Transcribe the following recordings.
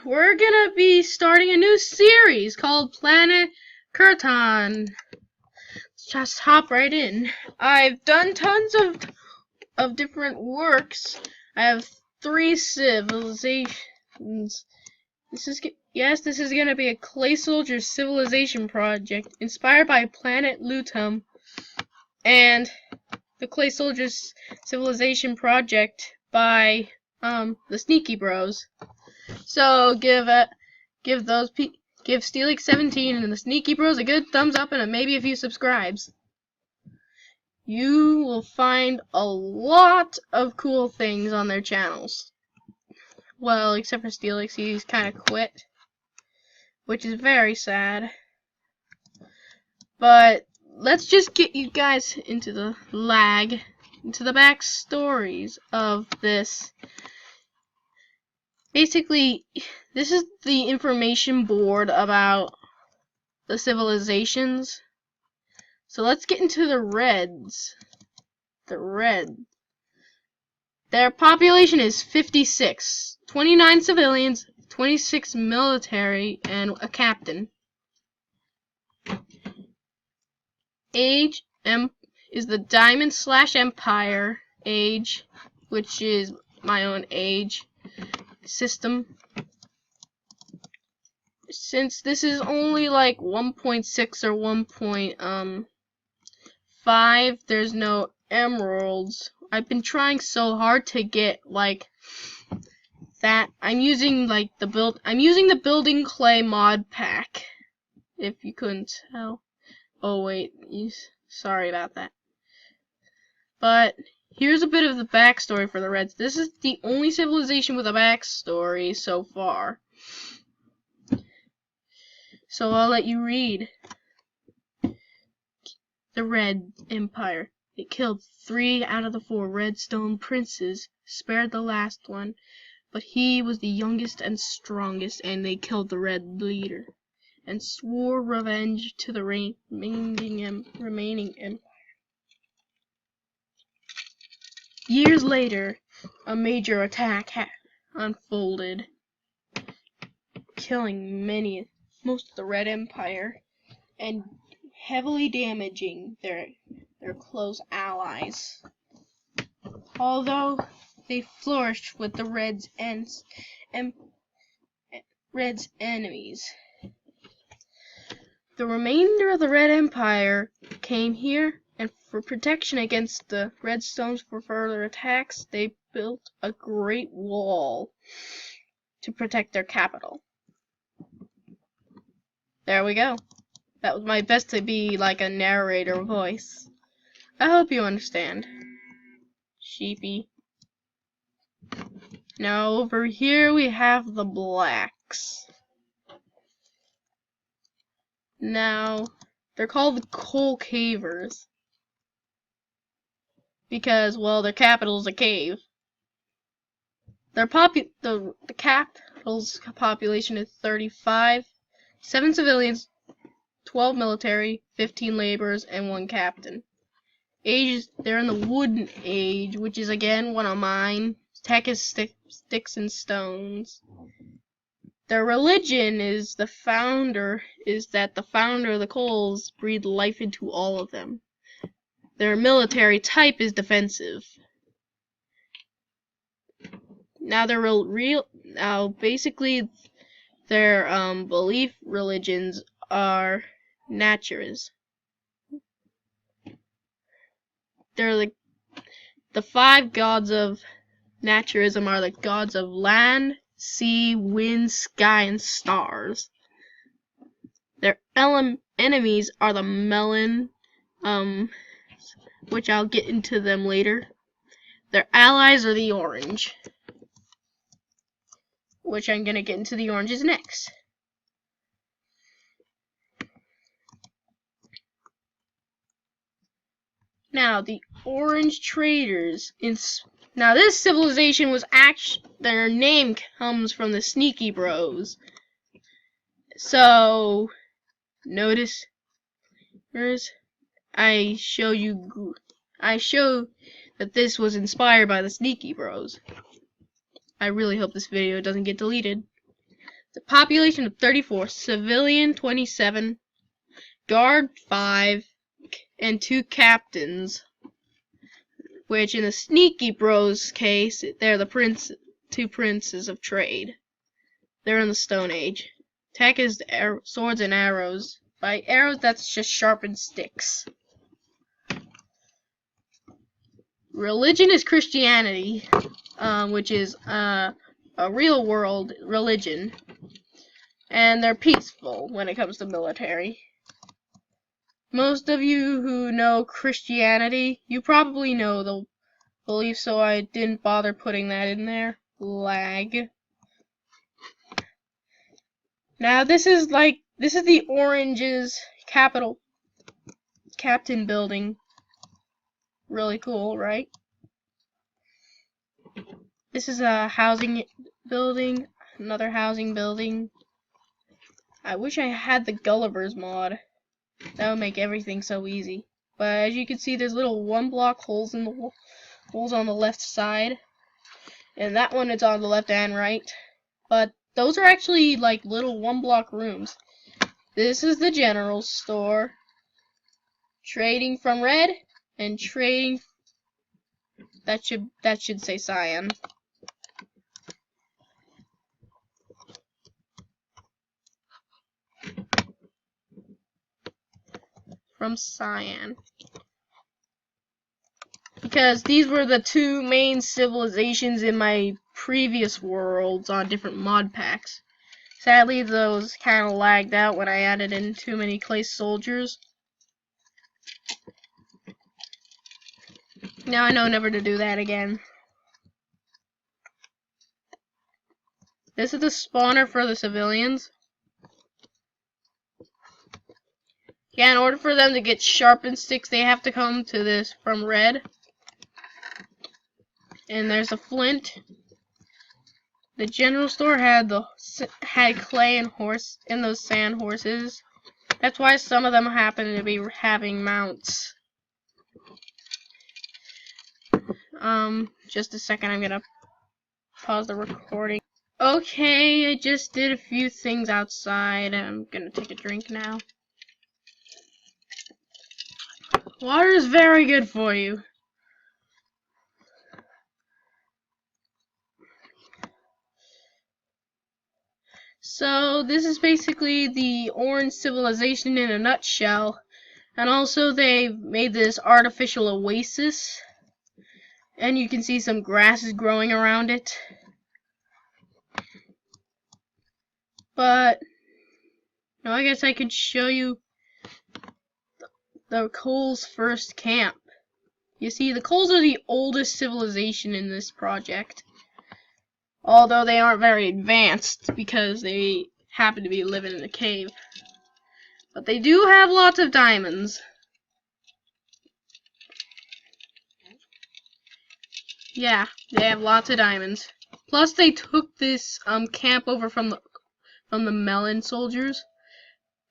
we're gonna be starting a new series called Planet Kirtan. Let's just hop right in. I've done tons of different works. I have 3 civilizations. This is gonna be a Clay Soldier civilization project inspired by Planet Lutum and the Clay Soldiers civilization project by the Sneaky Bros. So give Steelix17 and the Sneaky Bros a good thumbs up and maybe a few subscribes. You will find a lot of cool things on their channels. Well, except for Steelix, he's kind of quit, which is very sad. But let's just get you guys into the backstories of this. Basically, this is the information board about the civilizations. So let's get into the Reds. Their population is 56. 29 civilians, 26 military, and a captain. Age is the Diamond/Empire age, which is my own age system. Since this is only like 1.6 or 1.5, there's no emeralds. I've been trying so hard to get like that. I'm using the building clay mod pack. If you couldn't tell. Oh wait, sorry about that. But here's a bit of the backstory for the Reds. This is the only civilization with a backstory so far. So I'll let you read. The Red Empire. They killed 3 out of the 4 Redstone princes, spared the last one, but he was the youngest and strongest, and they killed the Red leader, and swore revenge to the remaining empire. Years later, a major attack unfolded, killing most of the Red Empire, and heavily damaging their close allies. Although they flourished with the Reds' enemies. The remainder of the Red Empire came here, and for protection against the Redstones for further attacks, they built a great wall to protect their capital. There we go. That was my best to be like a narrator voice. I hope you understand. Sheepy. Now over here we have the Blacks. Now, they're called the Coal Cavers because, well, their capital is a cave. The capital's population is 35, 7 civilians, 12 military, 15 laborers, and 1 captain. They're in the Wooden Age, which is again one of mine. Tech is sticks and stones. Their religion is that the founder of the coals breathed life into all of them. Their military type is defensive. Now basically their belief religions are Naturas. They're the 5 gods of Naturism are the gods of land, sea, wind, sky, and stars. Their enemies are the melon, which I'll get into them later. Their allies are the orange, which I'm gonna get into the oranges next. Now, the orange traders. Now, this civilization was their name comes from the Sneaky Bros. So, notice, I show that this was inspired by the Sneaky Bros. I really hope this video doesn't get deleted. The population of 34, civilian 27, guard 5, and 2 captains. Which, in the Sneaky Bros case, they're the two princes of trade. They're in the Stone Age. Tech is swords and arrows. By arrows, that's just sharpened sticks. Religion is Christianity, which is a real world religion. And they're peaceful when it comes to military. Most of you who know Christianity, you probably know the belief, so I didn't bother putting that in there. Lag. Now this is the Orange's captain building. Really cool, right? This is a housing building, another housing building. I wish I had the Gulliver's mod. That would make everything so easy. But as you can see, there's little 1-block holes in the holes on the left side, and that one is on the left and right. But those are actually like little 1-block rooms. This is the general store. Trading from red and trading. That should say cyan. From cyan. Because these were the 2 main civilizations in my previous worlds on different mod packs. Sadly, those kind of lagged out when I added in too many clay soldiers. Now I know never to do that again. This is the spawner for the civilians. Yeah, in order for them to get sharpened sticks, they have to come to this from red. And there's a flint. The general store had clay and those sand horses. That's why some of them happen to be having mounts. Just a second, I'm gonna pause the recording. Okay, I just did a few things outside. I'm gonna take a drink now. Water is very good for you. So this is basically the Orange civilization in a nutshell. And also they made this artificial oasis. And you can see some grasses growing around it. But now I guess I could show you the Cole's first camp. You see, the Coles are the oldest civilization in this project. Although they aren't very advanced because they happen to be living in a cave. But they do have lots of diamonds. Yeah, they have lots of diamonds. Plus they took this camp over from the melon soldiers.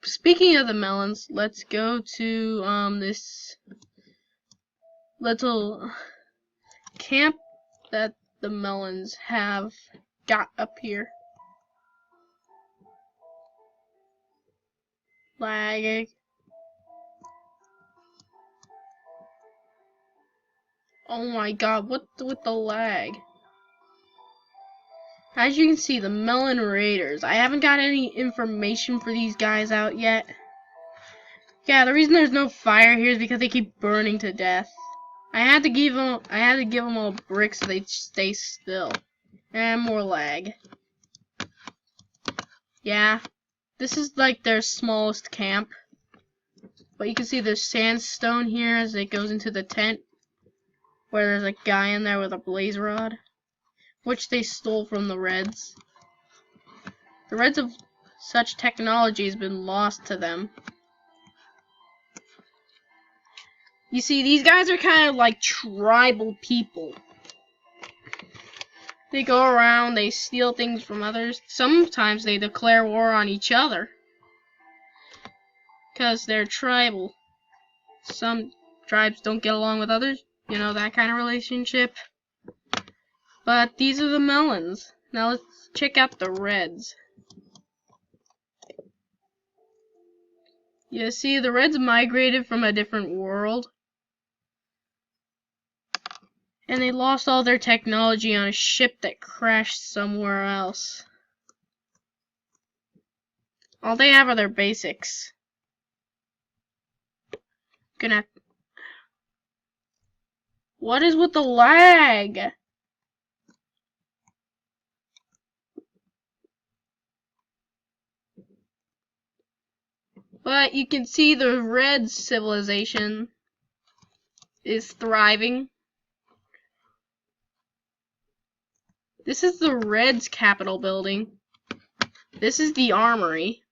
Speaking of the melons, let's go to this little camp that the melons have got up here. Lag. Oh my god, what with the lag? As you can see, the Melon Raiders. I haven't got any information for these guys out yet. Yeah, the reason there's no fire here is because they keep burning to death. I had to give them all bricks so they'd stay still. And more lag. Yeah, this is like their smallest camp. But you can see there's sandstone here as it goes into the tent, where there's a guy in there with a blaze rod, which they stole from the Reds. The Reds of such technology has been lost to them. You see, these guys are kind of like tribal people. They go around, they steal things from others. Sometimes they declare war on each other. Because they're tribal. Some tribes don't get along with others. You know, that kind of relationship. But these are the melons. Now let's check out the Reds. You see, the Reds migrated from a different world. And they lost all their technology on a ship that crashed somewhere else. All they have are their basics. What is with the lag? But you can see the Red civilization is thriving. This is the Reds' Capitol building. This is the armory.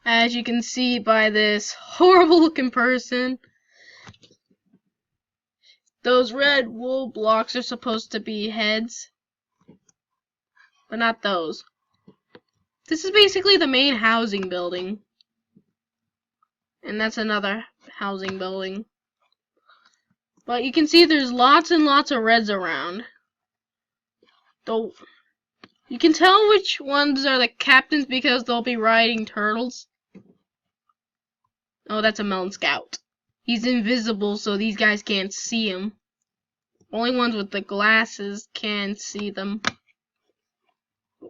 As you can see by this horrible looking person, those red wool blocks are supposed to be heads, but not those. This is basically the main housing building. And that's another housing building. But you can see there's lots and lots of Reds around. Though you can tell which ones are the captains because they'll be riding turtles. Oh, that's a Melon Scout. He's invisible, so these guys can't see him. Only ones with the glasses can see them.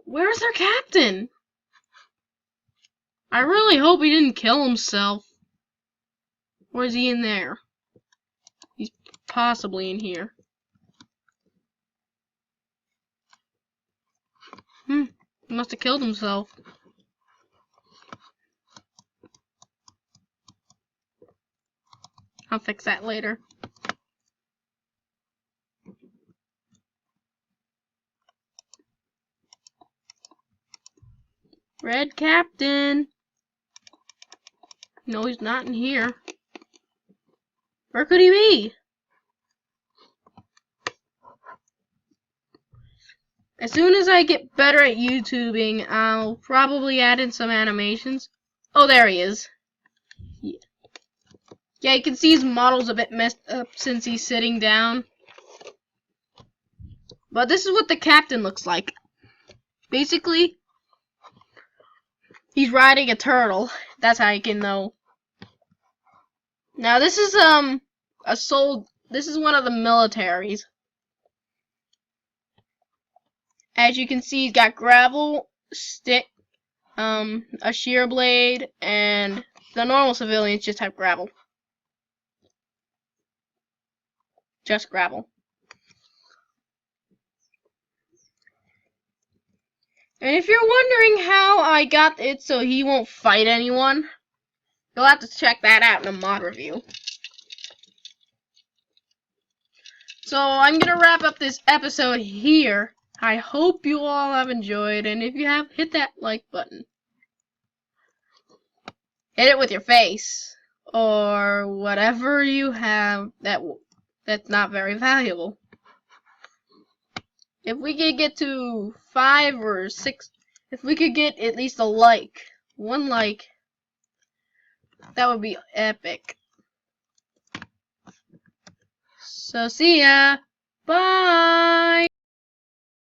Where's their captain? I really hope he didn't kill himself. Or is he in there? He's possibly in here. He must have killed himself. I'll fix that later. Red Captain. No, he's not in here. Where could he be? As soon as I get better at YouTubing, I'll probably add in some animations. Oh, there he is. Yeah, you can see his model's a bit messed up since he's sitting down. But this is what the captain looks like. Basically, he's riding a turtle. That's how you can know. Now this is this is one of the militaries. As you can see, he's got gravel, stick, a shear blade, and the normal civilians just have gravel. Just gravel. And if you're wondering how I got it so he won't fight anyone, you'll have to check that out in a mod review. So I'm gonna wrap up this episode here. I hope you all have enjoyed, and if you have, hit that like button. Hit it with your face, or whatever you have that's not very valuable. If we could get to 5 or 6, if we could get at least a like, 1 like, that would be epic. So see ya. Bye.